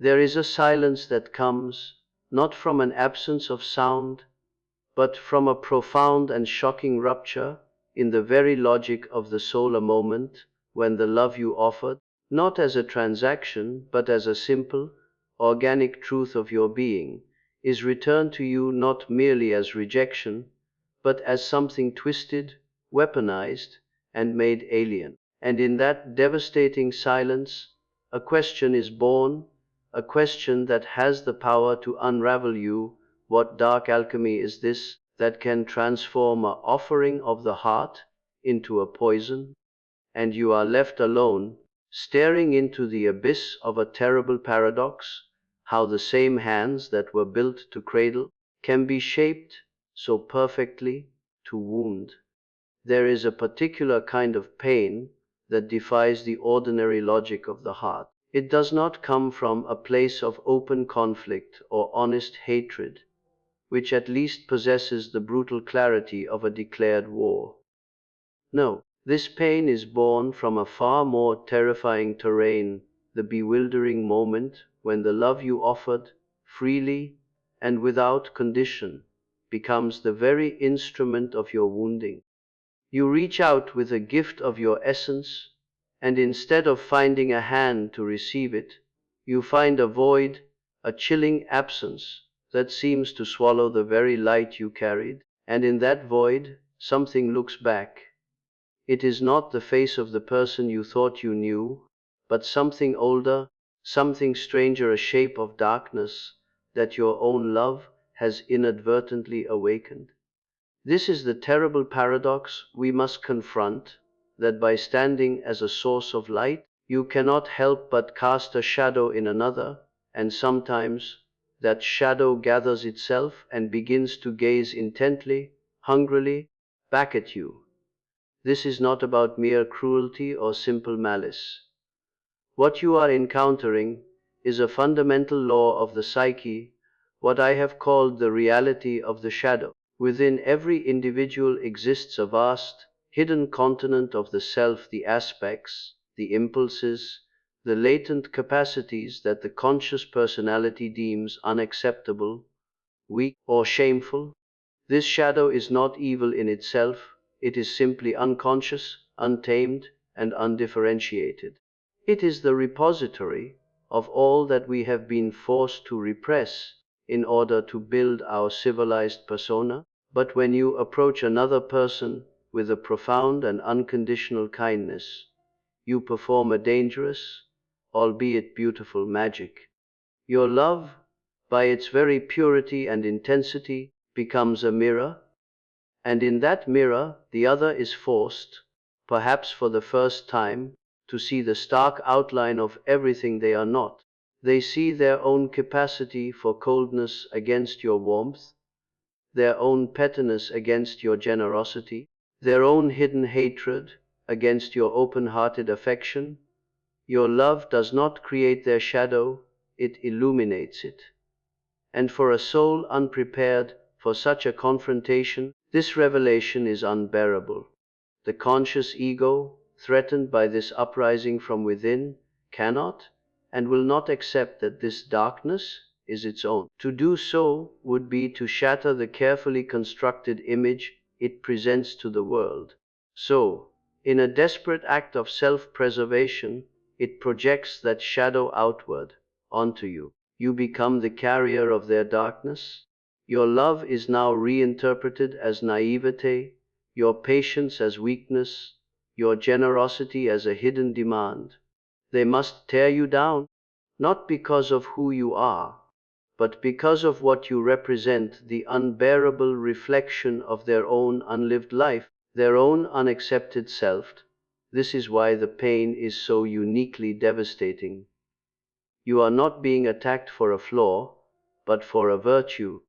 There is a silence that comes, not from an absence of sound, but from a profound and shocking rupture in the very logic of the soul, a moment when the love you offered, not as a transaction, but as a simple, organic truth of your being, is returned to you not merely as rejection, but as something twisted, weaponized, and made alien. And in that devastating silence, a question is born, a question that has the power to unravel you. What dark alchemy is this that can transform an offering of the heart into a poison? And you are left alone, staring into the abyss of a terrible paradox, how the same hands that were built to cradle can be shaped so perfectly to wound. There is a particular kind of pain that defies the ordinary logic of the heart. It does not come from a place of open conflict or honest hatred, which at least possesses the brutal clarity of a declared war. No, this pain is born from a far more terrifying terrain, the bewildering moment when the love you offered, freely and without condition, becomes the very instrument of your wounding. You reach out with a gift of your essence, and instead of finding a hand to receive it, you find a void, a chilling absence that seems to swallow the very light you carried. And in that void, something looks back. It is not the face of the person you thought you knew, but something older, something stranger, a shape of darkness that your own love has inadvertently awakened. This is the terrible paradox we must confront, that by standing as a source of light, you cannot help but cast a shadow in another, and sometimes that shadow gathers itself and begins to gaze intently, hungrily, back at you. This is not about mere cruelty or simple malice. What you are encountering is a fundamental law of the psyche, what I have called the reality of the shadow. Within every individual exists a vast, hidden continent of the self, the aspects, the impulses, the latent capacities that the conscious personality deems unacceptable, weak, or shameful. This shadow is not evil in itself, it is simply unconscious, untamed, and undifferentiated. It is the repository of all that we have been forced to repress in order to build our civilized persona. But when you approach another person with a profound and unconditional kindness, you perform a dangerous, albeit beautiful magic. Your love, by its very purity and intensity, becomes a mirror, and in that mirror the other is forced, perhaps for the first time, to see the stark outline of everything they are not. They see their own capacity for coldness against your warmth, their own pettiness against your generosity, their own hidden hatred against your open-hearted affection. Your love does not create their shadow, it illuminates it. And for a soul unprepared for such a confrontation, this revelation is unbearable. The conscious ego, threatened by this uprising from within, cannot and will not accept that this darkness is its own. To do so would be to shatter the carefully constructed image it presents to the world. So, in a desperate act of self-preservation, it projects that shadow outward, onto you. You become the carrier of their darkness. Your love is now reinterpreted as naivete, your patience as weakness, your generosity as a hidden demand. They must tear you down, not because of who you are, but because of what you represent, the unbearable reflection of their own unlived life, their own unaccepted self. This is why the pain is so uniquely devastating. You are not being attacked for a flaw, but for a virtue.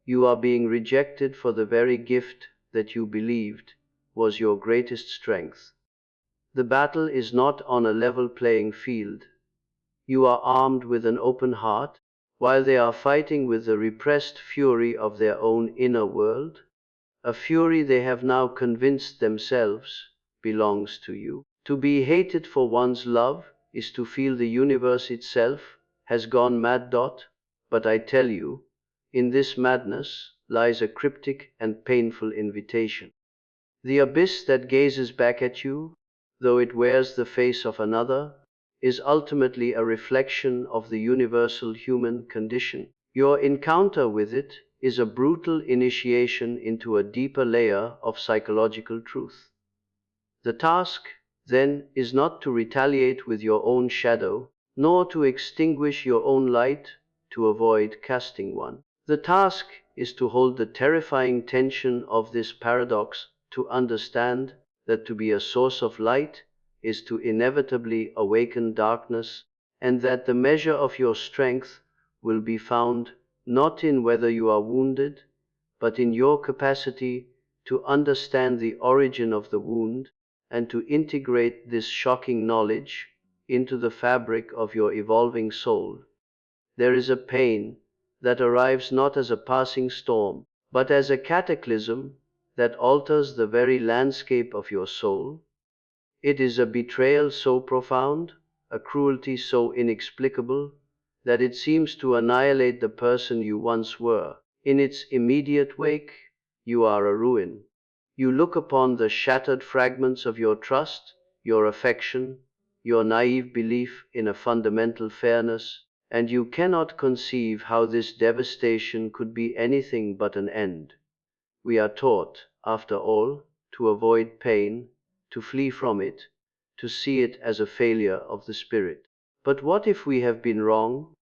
You are being rejected for the very gift that you believed was your greatest strength. The battle is not on a level playing field. You are armed with an open heart, while they are fighting with the repressed fury of their own inner world, a fury they have now convinced themselves belongs to you. To be hated for one's love is to feel the universe itself has gone mad. But I tell you, in this madness lies a cryptic and painful invitation. The abyss that gazes back at you, though it wears the face of another, is ultimately a reflection of the universal human condition. Your encounter with it is a brutal initiation into a deeper layer of psychological truth. The task, then, is not to retaliate with your own shadow, nor to extinguish your own light to avoid casting one. The task is to hold the terrifying tension of this paradox, to understand that to be a source of light is to inevitably awaken darkness, and that the measure of your strength will be found not in whether you are wounded, but in your capacity to understand the origin of the wound and to integrate this shocking knowledge into the fabric of your evolving soul. There is a pain that arrives not as a passing storm, but as a cataclysm that alters the very landscape of your soul. It is a betrayal so profound, a cruelty so inexplicable, that it seems to annihilate the person you once were. In its immediate wake, you are a ruin. You look upon the shattered fragments of your trust, your affection, your naive belief in a fundamental fairness, and you cannot conceive how this devastation could be anything but an end. We are taught, after all, to avoid pain, to flee from it, to see it as a failure of the spirit. But what if we have been wrong?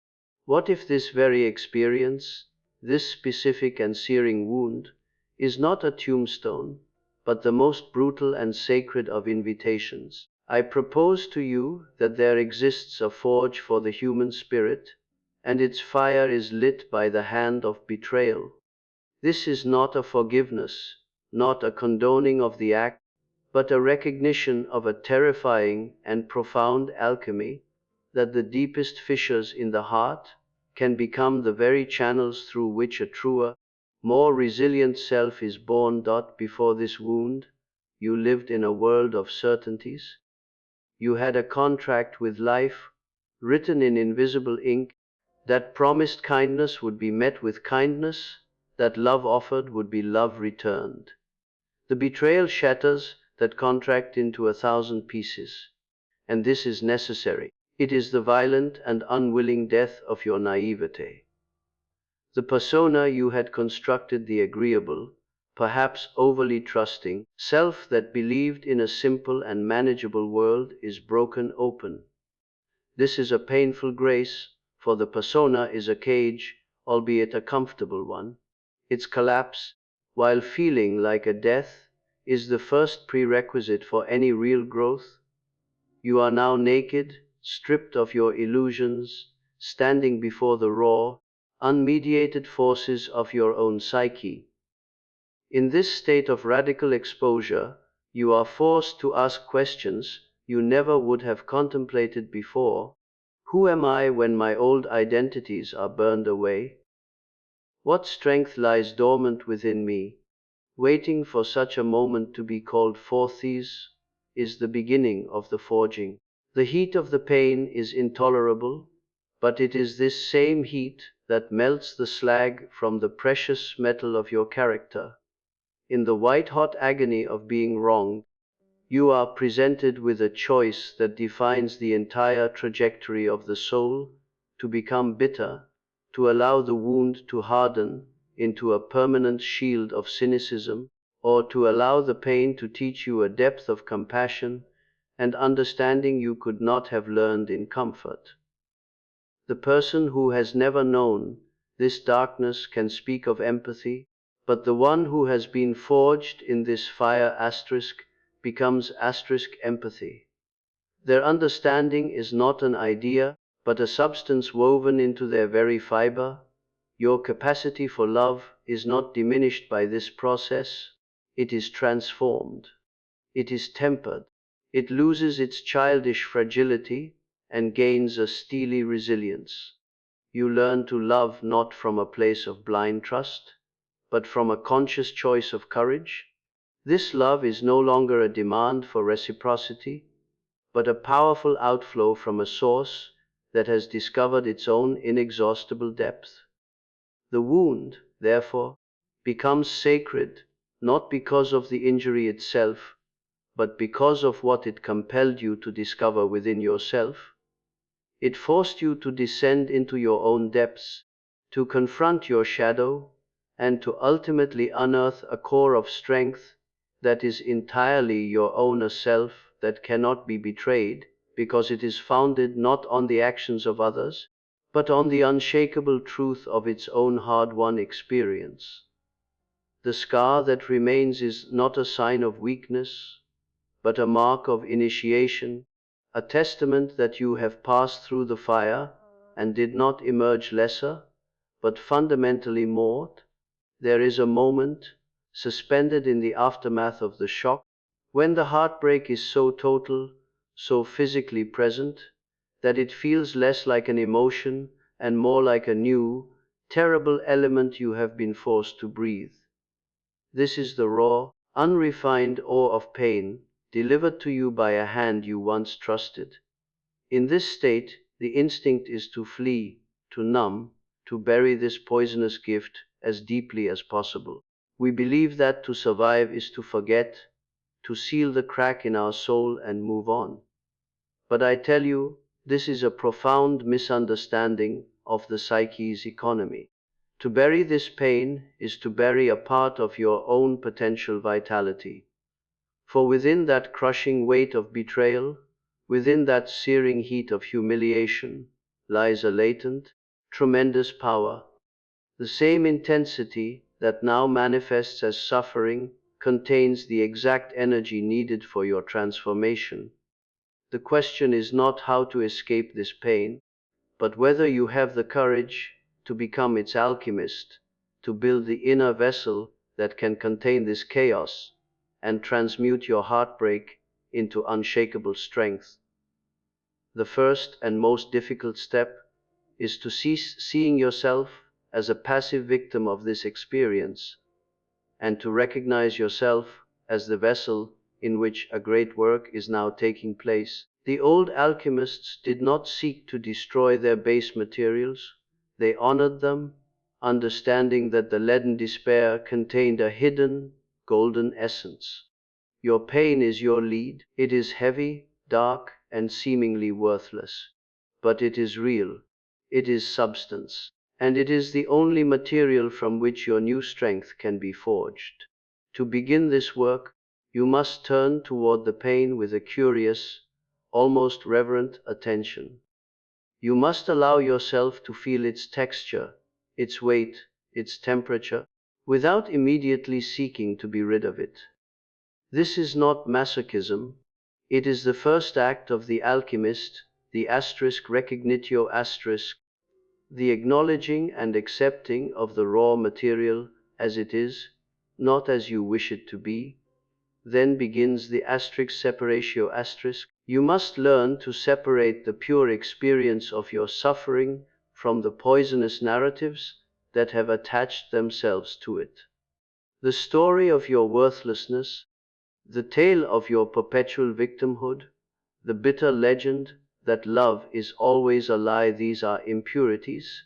What if this very experience, this specific and searing wound, is not a tombstone, but the most brutal and sacred of invitations? I propose to you that there exists a forge for the human spirit, and its fire is lit by the hand of betrayal. This is not a forgiveness, not a condoning of the act, but a recognition of a terrifying and profound alchemy, that the deepest fissures in the heart can become the very channels through which a truer, more resilient self is born. Before this wound, you lived in a world of certainties. You had a contract with life, written in invisible ink, that promised kindness would be met with kindness, that love offered would be love returned. The betrayal shatters that contract into 1,000 pieces, and this is necessary. It is the violent and unwilling death of your naivete. The persona you had constructed, the agreeable, perhaps overly trusting, self that believed in a simple and manageable world, is broken open. This is a painful grace, for the persona is a cage, albeit a comfortable one. Its collapse, while feeling like a death, is the first prerequisite for any real growth. You are now naked, stripped of your illusions, standing before the raw, unmediated forces of your own psyche. In this state of radical exposure, you are forced to ask questions you never would have contemplated before. Who am I when my old identities are burned away? What strength lies dormant within me, waiting for such a moment to be called forth? This is the beginning of the forging. The heat of the pain is intolerable, but it is this same heat that melts the slag from the precious metal of your character. In the white-hot agony of being wronged, you are presented with a choice that defines the entire trajectory of the soul: to become bitter, to allow the wound to harden into a permanent shield of cynicism, or to allow the pain to teach you a depth of compassion and understanding you could not have learned in comfort. The person who has never known this darkness can speak of empathy, but the one who has been forged in this fire becomes empathy. Their understanding is not an idea, but a substance woven into their very fiber. Your capacity for love is not diminished by this process, it is transformed. It is tempered. It loses its childish fragility and gains a steely resilience. You learn to love not from a place of blind trust, but from a conscious choice of courage. This love is no longer a demand for reciprocity, but a powerful outflow from a source that has discovered its own inexhaustible depth. The wound, therefore, becomes sacred, not because of the injury itself, but because of what it compelled you to discover within yourself. It forced you to descend into your own depths, to confront your shadow, and to ultimately unearth a core of strength that is entirely your own, a self that cannot be betrayed, because it is founded not on the actions of others, but on the unshakable truth of its own hard-won experience. The scar that remains is not a sign of weakness, but a mark of initiation, a testament that you have passed through the fire and did not emerge lesser, but fundamentally more. There is a moment, suspended in the aftermath of the shock, when the heartbreak is so total, so physically present, that it feels less like an emotion and more like a new, terrible element you have been forced to breathe. This is the raw, unrefined awe of pain, delivered to you by a hand you once trusted. In this state, the instinct is to flee, to numb, to bury this poisonous gift as deeply as possible. We believe that to survive is to forget, to seal the crack in our soul and move on. But I tell you, this is a profound misunderstanding of the psyche's economy. To bury this pain is to bury a part of your own potential vitality. For within that crushing weight of betrayal, within that searing heat of humiliation, lies a latent, tremendous power. The same intensity that now manifests as suffering contains the exact energy needed for your transformation. The question is not how to escape this pain, but whether you have the courage to become its alchemist, to build the inner vessel that can contain this chaos and transmute your heartbreak into unshakable strength. The first and most difficult step is to cease seeing yourself as a passive victim of this experience, and to recognize yourself as the vessel in which a great work is now taking place. The old alchemists did not seek to destroy their base materials, they honored them, understanding that the leaden despair contained a hidden, golden essence. Your pain is your lead. It is heavy, dark, and seemingly worthless. But it is real. It is substance. And it is the only material from which your new strength can be forged. To begin this work, you must turn toward the pain with a curious, almost reverent attention. You must allow yourself to feel its texture, its weight, its temperature, without immediately seeking to be rid of it. This is not masochism. It is the first act of the alchemist, the *recognitio*, the acknowledging and accepting of the raw material as it is, not as you wish it to be. Then begins the *separatio*. You must learn to separate the pure experience of your suffering from the poisonous narratives that have attached themselves to it. The story of your worthlessness, the tale of your perpetual victimhood, the bitter legend that love is always a lie, these are impurities,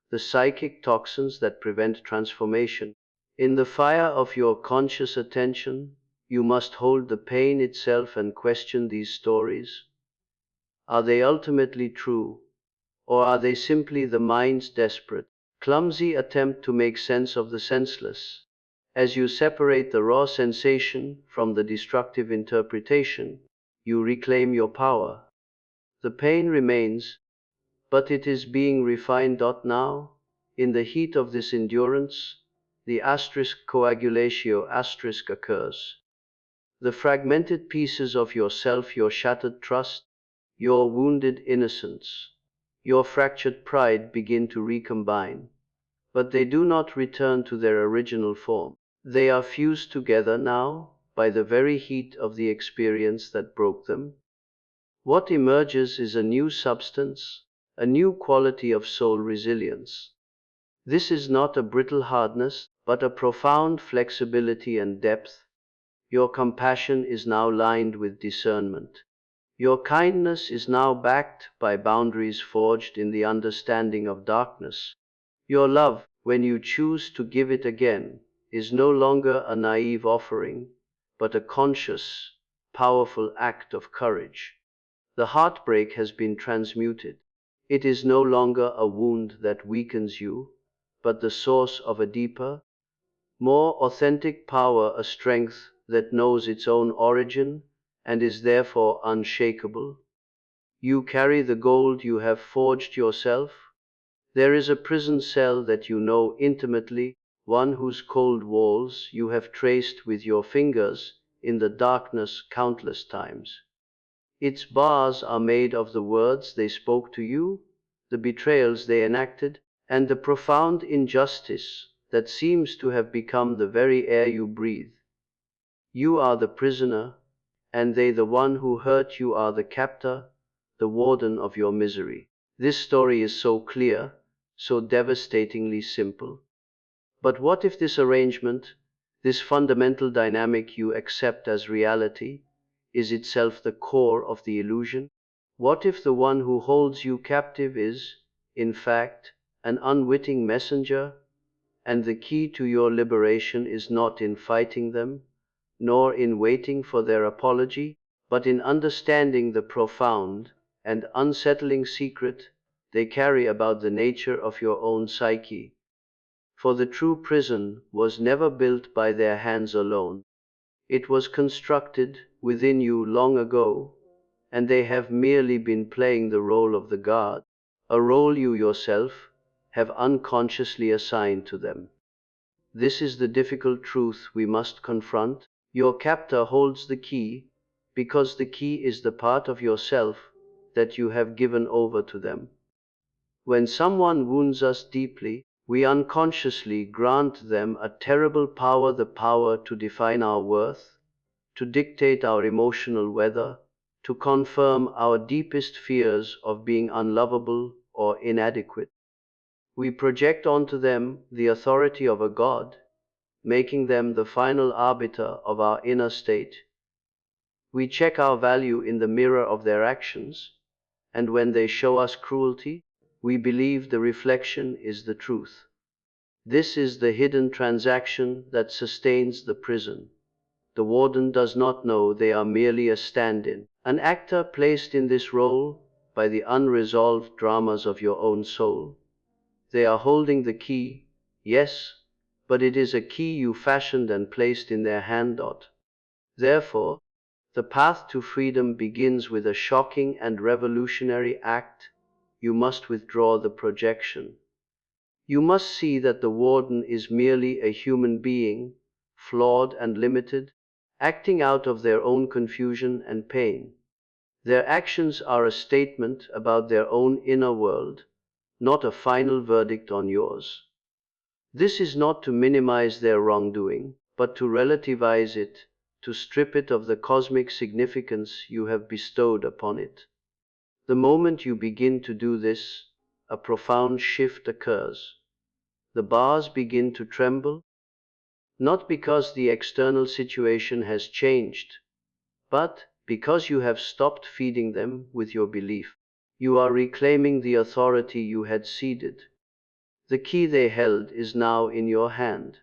the psychic toxins that prevent transformation. In the fire of your conscious attention, you must hold the pain itself and question these stories. Are they ultimately true, or are they simply the mind's desperate, clumsy attempt to make sense of the senseless? As you separate the raw sensation from the destructive interpretation, you reclaim your power. The pain remains, but it is being refined. Now, in the heat of this endurance, the *coagulatio* occurs. The fragmented pieces of yourself, your shattered trust, your wounded innocence, your fractured pride begin to recombine. But they do not return to their original form. They are fused together now by the very heat of the experience that broke them. What emerges is a new substance, a new quality of soul resilience. This is not a brittle hardness, but a profound flexibility and depth. Your compassion is now lined with discernment. Your kindness is now backed by boundaries forged in the understanding of darkness. Your love, when you choose to give it again, is no longer a naive offering, but a conscious, powerful act of courage. The heartbreak has been transmuted. It is no longer a wound that weakens you, but the source of a deeper, more authentic power, a strength that knows its own origin and is therefore unshakable. You carry the gold you have forged yourself. There is a prison cell that you know intimately, one whose cold walls you have traced with your fingers in the darkness countless times. Its bars are made of the words they spoke to you, the betrayals they enacted, and the profound injustice that seems to have become the very air you breathe. You are the prisoner, and they the one who hurt you are the captor, the warden of your misery. This story is so clear, so devastatingly simple. But what if this arrangement, this fundamental dynamic you accept as reality, is itself the core of the illusion? What if the one who holds you captive is, in fact, an unwitting messenger, and the key to your liberation is not in fighting them, nor in waiting for their apology, but in understanding the profound and unsettling secret they carry about the nature of your own psyche? For the true prison was never built by their hands alone. It was constructed within you long ago, and they have merely been playing the role of the guard, a role you yourself have unconsciously assigned to them. This is the difficult truth we must confront. Your captor holds the key, because the key is the part of yourself that you have given over to them. When someone wounds us deeply, we unconsciously grant them a terrible power, the power to define our worth, to dictate our emotional weather, to confirm our deepest fears of being unlovable or inadequate. We project onto them the authority of a god, making them the final arbiter of our inner state. We check our value in the mirror of their actions, and when they show us cruelty, we believe the reflection is the truth. This is the hidden transaction that sustains the prison. The warden does not know they are merely a stand-in, an actor placed in this role by the unresolved dramas of your own soul. They are holding the key, yes, but it is a key you fashioned and placed in their hand. Therefore, the path to freedom begins with a shocking and revolutionary act. You must withdraw the projection. You must see that the warden is merely a human being, flawed and limited, acting out of their own confusion and pain. Their actions are a statement about their own inner world, not a final verdict on yours. This is not to minimize their wrongdoing, but to relativize it, to strip it of the cosmic significance you have bestowed upon it. The moment you begin to do this, a profound shift occurs. The bars begin to tremble, not because the external situation has changed, but because you have stopped feeding them with your belief. You are reclaiming the authority you had ceded. The key they held is now in your hand.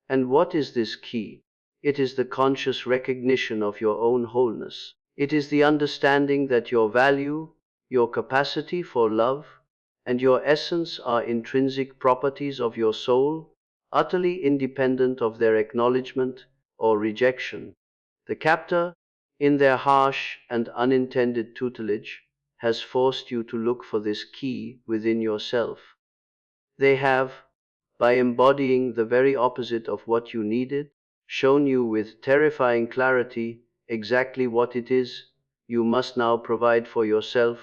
And what is this key? It is the conscious recognition of your own wholeness. It is the understanding that your value, your capacity for love, and your essence are intrinsic properties of your soul, utterly independent of their acknowledgement or rejection. The captor, in their harsh and unintended tutelage, has forced you to look for this key within yourself. They have, by embodying the very opposite of what you needed, shown you with terrifying clarity exactly what it is you must now provide for yourself: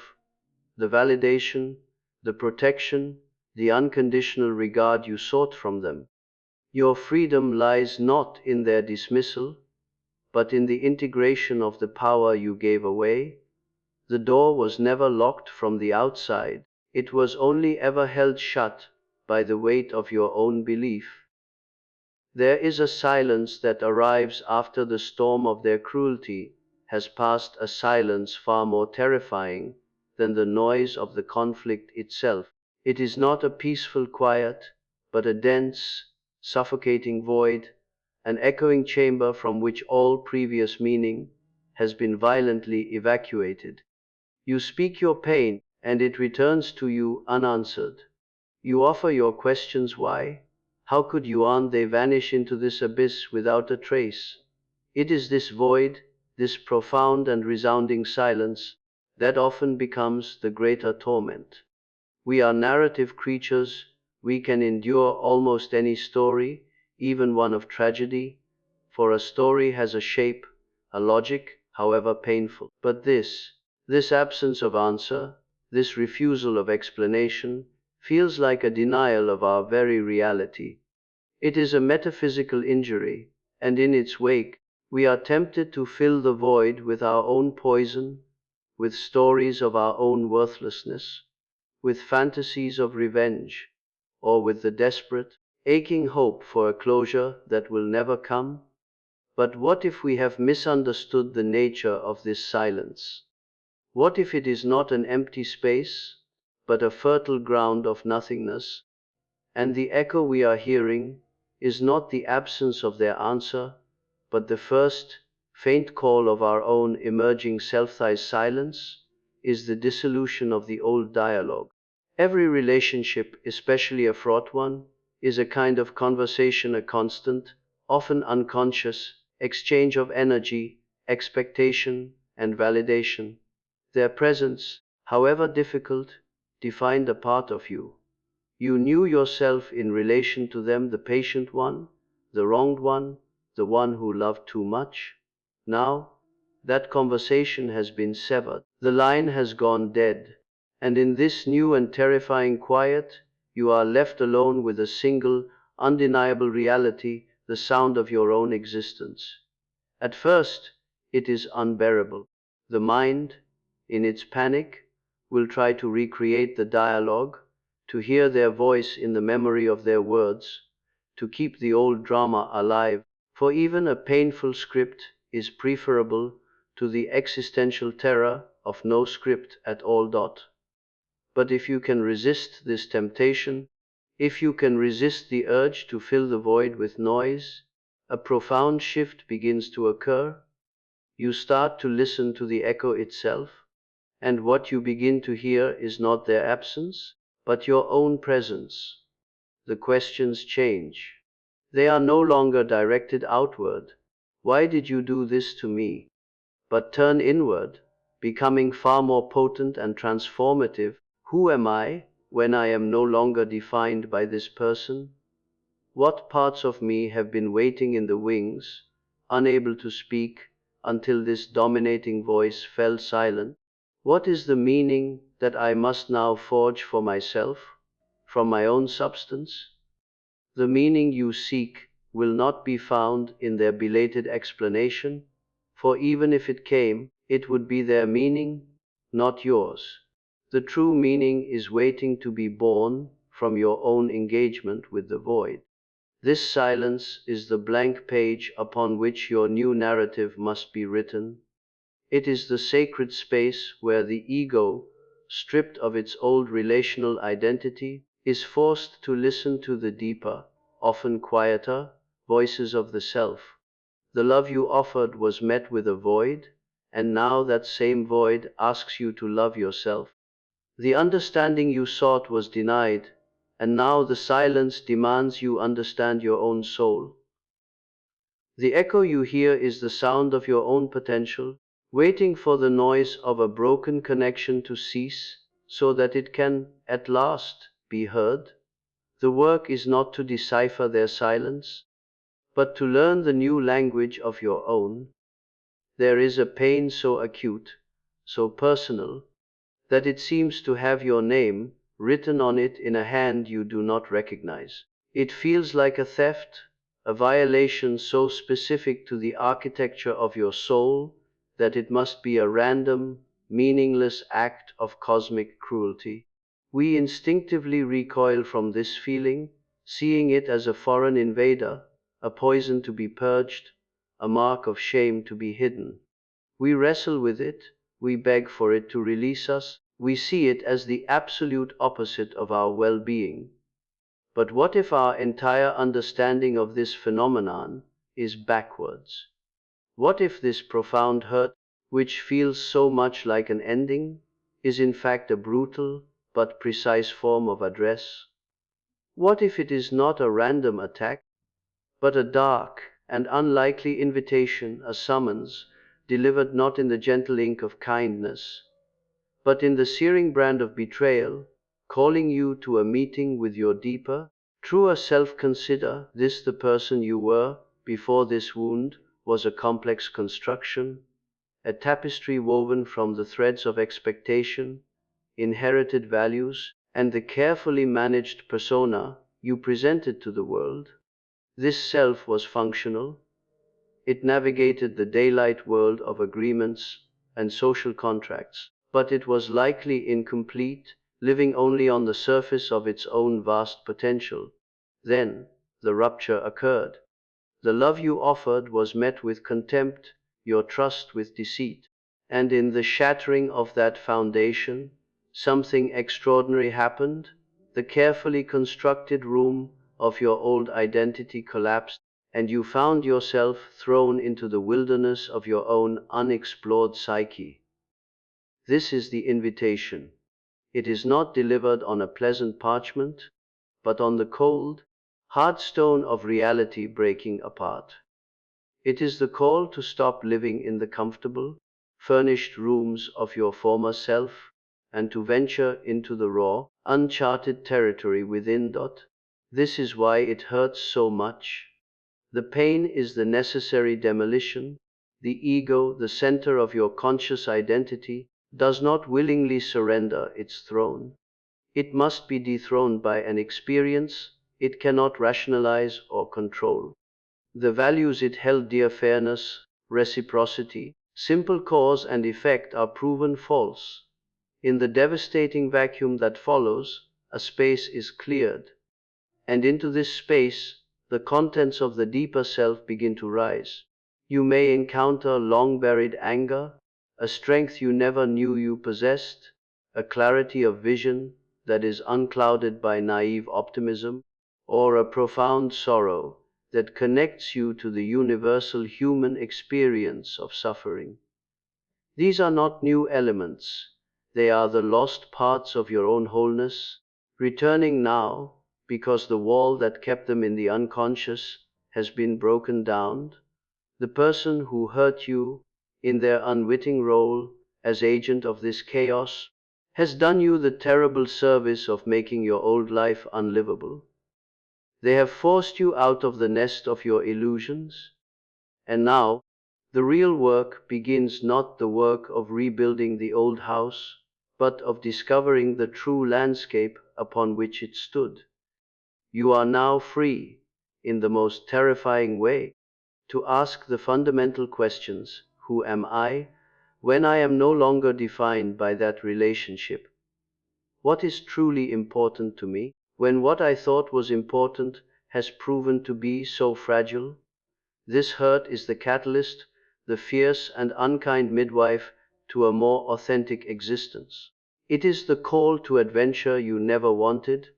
the validation, the protection, the unconditional regard you sought from them. Your freedom lies not in their dismissal, but in the integration of the power you gave away. The door was never locked from the outside, it was only ever held shut by the weight of your own belief. There is a silence that arrives after the storm of their cruelty, has passed a silence far more terrifying than the noise of the conflict itself. It is not a peaceful quiet, but a dense, suffocating void, an echoing chamber from which all previous meaning has been violently evacuated. You speak your pain, and it returns to you unanswered. You offer your questions why? How could you, and they vanish into this abyss without a trace? It is this void, this profound and resounding silence, that often becomes the greater torment. We are narrative creatures. We can endure almost any story, even one of tragedy, for a story has a shape, a logic, however painful. But this absence of answer, this refusal of explanation, feels like a denial of our very reality. It is a metaphysical injury, and in its wake, we are tempted to fill the void with our own poison, with stories of our own worthlessness, with fantasies of revenge, or with the desperate, aching hope for a closure that will never come. But what if we have misunderstood the nature of this silence? What if it is not an empty space, but a fertile ground of nothingness, and the echo we are hearing is not the absence of their answer, but the first, faint call of our own emerging self-thy silence, is the dissolution of the old dialogue. Every relationship, especially a fraught one, is a kind of conversation, a constant, often unconscious, exchange of energy, expectation, and validation. Their presence, however difficult, defined a part of you. You knew yourself in relation to them, the patient one, the wronged one, the one who loved too much. Now, that conversation has been severed. The line has gone dead. And in this new and terrifying quiet, you are left alone with a single, undeniable reality, the sound of your own existence. At first, it is unbearable. The mind, in its panic, will try to recreate the dialogue, to hear their voice in the memory of their words, to keep the old drama alive, for even a painful script is preferable to the existential terror of no script at all. But if you can resist this temptation, if you can resist the urge to fill the void with noise, a profound shift begins to occur. You start to listen to the echo itself, and what you begin to hear is not their absence, but your own presence. The questions change. They are no longer directed outward. Why did you do this to me? But turn inward, becoming far more potent and transformative. Who am I when I am no longer defined by this person? What parts of me have been waiting in the wings, unable to speak, until this dominating voice fell silent? What is the meaning that I must now forge for myself, from my own substance? The meaning you seek will not be found in their belated explanation, for even if it came, it would be their meaning, not yours. The true meaning is waiting to be born from your own engagement with the void. This silence is the blank page upon which your new narrative must be written. It is the sacred space where the ego, stripped of its old relational identity, is forced to listen to the deeper, often quieter, voices of the self. The love you offered was met with a void, and now that same void asks you to love yourself. The understanding you sought was denied, and now the silence demands you understand your own soul. The echo you hear is the sound of your own potential, waiting for the noise of a broken connection to cease, so that it can, at last, be heard. The work is not to decipher their silence, but to learn the new language of your own. There is a pain so acute, so personal, that it seems to have your name written on it in a hand you do not recognize. It feels like a theft, a violation so specific to the architecture of your soul that it must be a random, meaningless act of cosmic cruelty. We instinctively recoil from this feeling, seeing it as a foreign invader, a poison to be purged, a mark of shame to be hidden. We wrestle with it, we beg for it to release us, we see it as the absolute opposite of our well-being. But what if our entire understanding of this phenomenon is backwards? What if this profound hurt, which feels so much like an ending, is in fact a brutal but precise form of address? What if it is not a random attack, but a dark and unlikely invitation, a summons, delivered not in the gentle ink of kindness, but in the searing brand of betrayal, calling you to a meeting with your deeper, truer self? Consider this: the person you were before this wound was a complex construction, a tapestry woven from the threads of expectation, inherited values, and the carefully managed persona you presented to the world. This self was functional. It navigated the daylight world of agreements and social contracts, but it was likely incomplete, living only on the surface of its own vast potential. Then the rupture occurred. The love you offered was met with contempt, your trust with deceit. And in the shattering of that foundation, something extraordinary happened. The carefully constructed room of your old identity collapsed, and you found yourself thrown into the wilderness of your own unexplored psyche. This is the invitation. It is not delivered on a pleasant parchment, but on the cold, hard stone of reality breaking apart. It is the call to stop living in the comfortable, furnished rooms of your former self, and to venture into the raw, uncharted territory within. This is why it hurts so much. The pain is the necessary demolition. The ego, the center of your conscious identity, does not willingly surrender its throne. It must be dethroned by an experience it cannot rationalize or control. The values it held dear, fairness, reciprocity, simple cause and effect, are proven false. In the devastating vacuum that follows, a space is cleared. And into this space, the contents of the deeper self begin to rise. You may encounter long-buried anger, a strength you never knew you possessed, a clarity of vision that is unclouded by naive optimism, or a profound sorrow that connects you to the universal human experience of suffering. These are not new elements. They are the lost parts of your own wholeness, returning now because the wall that kept them in the unconscious has been broken down. The person who hurt you, in their unwitting role as agent of this chaos, has done you the terrible service of making your old life unlivable. They have forced you out of the nest of your illusions. And now, the real work begins, not the work of rebuilding the old house, but of discovering the true landscape upon which it stood. You are now free, in the most terrifying way, to ask the fundamental questions: who am I, when I am no longer defined by that relationship? What is truly important to me, when what I thought was important has proven to be so fragile? This hurt is the catalyst, the fierce and unkind midwife to a more authentic existence. It is the call to adventure you never wanted,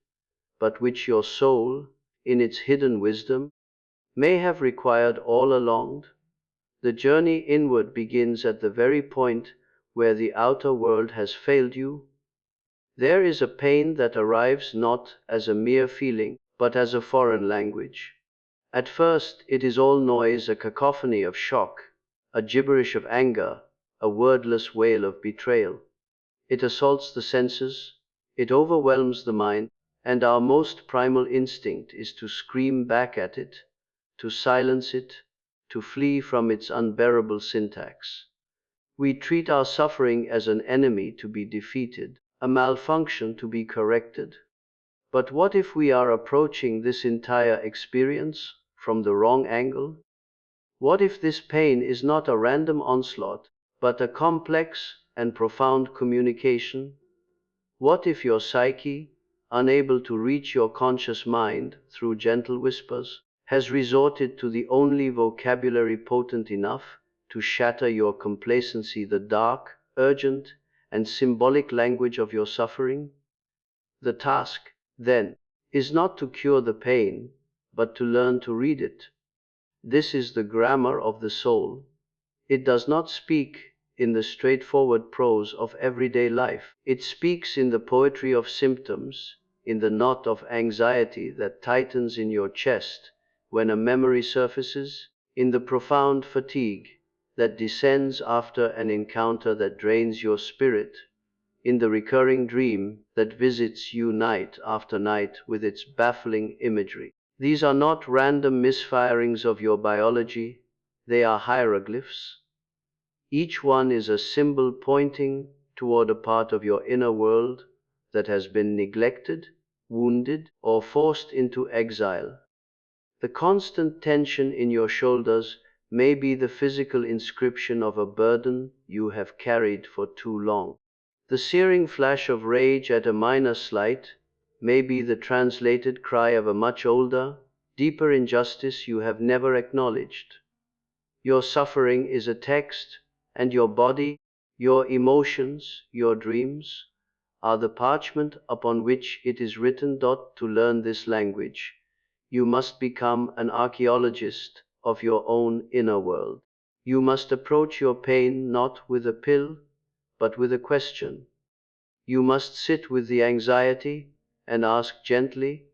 but which your soul, in its hidden wisdom, may have required all along. The journey inward begins at the very point where the outer world has failed you. There is a pain that arrives not as a mere feeling, but as a foreign language. At first it is all noise, a cacophony of shock, a gibberish of anger, a wordless wail of betrayal. It assaults the senses, it overwhelms the mind, and our most primal instinct is to scream back at it, to silence it, to flee from its unbearable syntax. We treat our suffering as an enemy to be defeated, a malfunction to be corrected. But what if we are approaching this entire experience from the wrong angle? What if this pain is not a random onslaught, but a complex and profound communication? What if your psyche, unable to reach your conscious mind through gentle whispers, has resorted to the only vocabulary potent enough to shatter your complacency, the dark, urgent, and symbolic language of your suffering? The task, then, is not to cure the pain, but to learn to read it. This is the grammar of the soul. It does not speak in the straightforward prose of everyday life. It speaks in the poetry of symptoms, in the knot of anxiety that tightens in your chest when a memory surfaces, in the profound fatigue that descends after an encounter that drains your spirit, in the recurring dream that visits you night after night with its baffling imagery. These are not random misfirings of your biology, they are hieroglyphs. Each one is a symbol pointing toward a part of your inner world that has been neglected, wounded, or forced into exile. The constant tension in your shoulders may be the physical inscription of a burden you have carried for too long. The searing flash of rage at a minor slight may be the translated cry of a much older, deeper injustice you have never acknowledged. Your suffering is a text, and your body, your emotions, your dreams, are the parchment upon which it is written. To learn this language, you must become an archaeologist of your own inner world. You must approach your pain not with a pill, but with a question. You must sit with the anxiety and ask gently,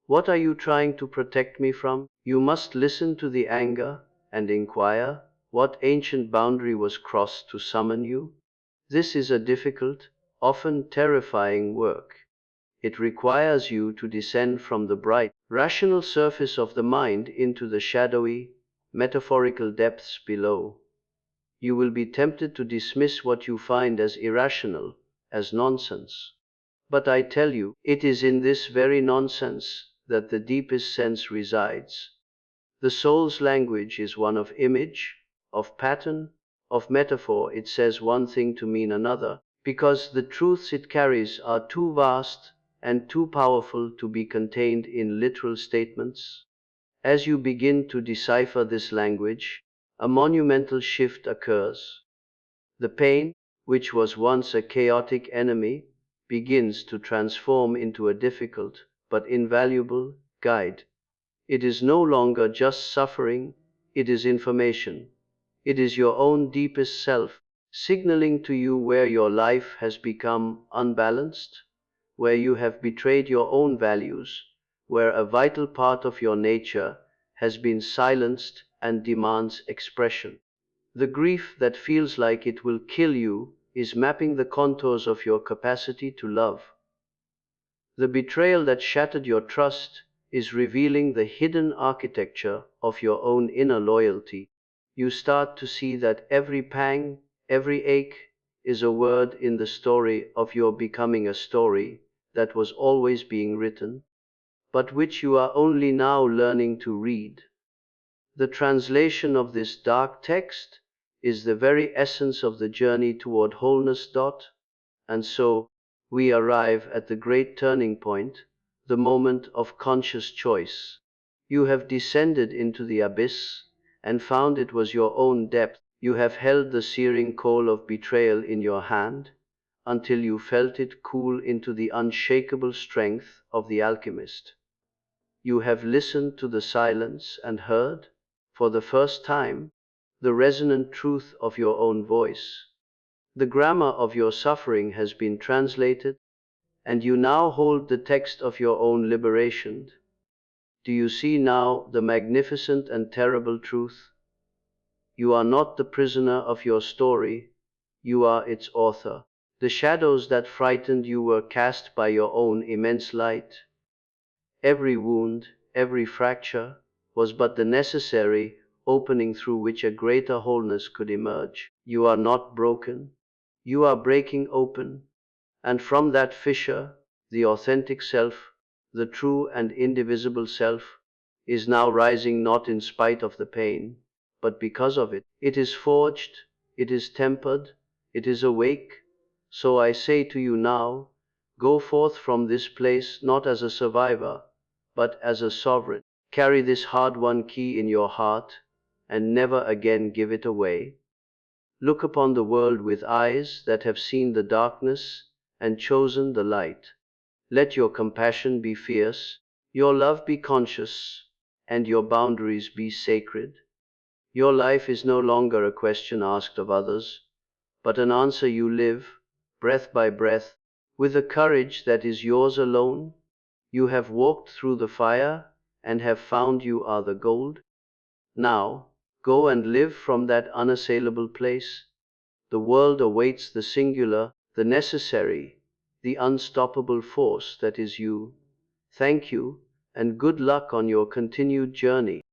"What are you trying to protect me from?" You must listen to the anger and inquire, "What ancient boundary was crossed to summon you?" This is a difficult, often terrifying work. It requires you to descend from the bright, rational surface of the mind into the shadowy, metaphorical depths below. You will be tempted to dismiss what you find as irrational, as nonsense. But I tell you, it is in this very nonsense that the deepest sense resides. The soul's language is one of image, of pattern, of metaphor. It says one thing to mean another, because the truths it carries are too vast and too powerful to be contained in literal statements. As you begin to decipher this language, a monumental shift occurs. The pain, which was once a chaotic enemy, begins to transform into a difficult but invaluable guide. It is no longer just suffering, it is information. It is your own deepest self, signaling to you where your life has become unbalanced, where you have betrayed your own values, where a vital part of your nature has been silenced and demands expression. The grief that feels like it will kill you is mapping the contours of your capacity to love. The betrayal that shattered your trust is revealing the hidden architecture of your own inner loyalty. You start to see that every pang, every ache, is a word in the story of your becoming, a story that was always being written, but which you are only now learning to read. The translation of this dark text is the very essence of the journey toward wholeness. And so, we arrive at the great turning point, the moment of conscious choice. You have descended into the abyss and found it was your own depth. You have held the searing coal of betrayal in your hand until you felt it cool into the unshakable strength of the alchemist. You have listened to the silence and heard, for the first time, the resonant truth of your own voice. The grammar of your suffering has been translated, and you now hold the text of your own liberation. Do you see now the magnificent and terrible truth? You are not the prisoner of your story, you are its author. The shadows that frightened you were cast by your own immense light. Every wound, every fracture, was but the necessary opening through which a greater wholeness could emerge. You are not broken, you are breaking open, and from that fissure, the authentic self, the true and indivisible self, is now rising, not in spite of the pain, but because of it. It is forged, it is tempered, it is awake. So I say to you now, go forth from this place not as a survivor, but as a sovereign. Carry this hard-won key in your heart, and never again give it away. Look upon the world with eyes that have seen the darkness and chosen the light. Let your compassion be fierce, your love be conscious, and your boundaries be sacred. Your life is no longer a question asked of others, but an answer you live, breath by breath, with a courage that is yours alone. You have walked through the fire, and have found you are the gold. Now, go and live from that unassailable place. The world awaits the singular, the necessary, the unstoppable force that is you. Thank you, and good luck on your continued journey.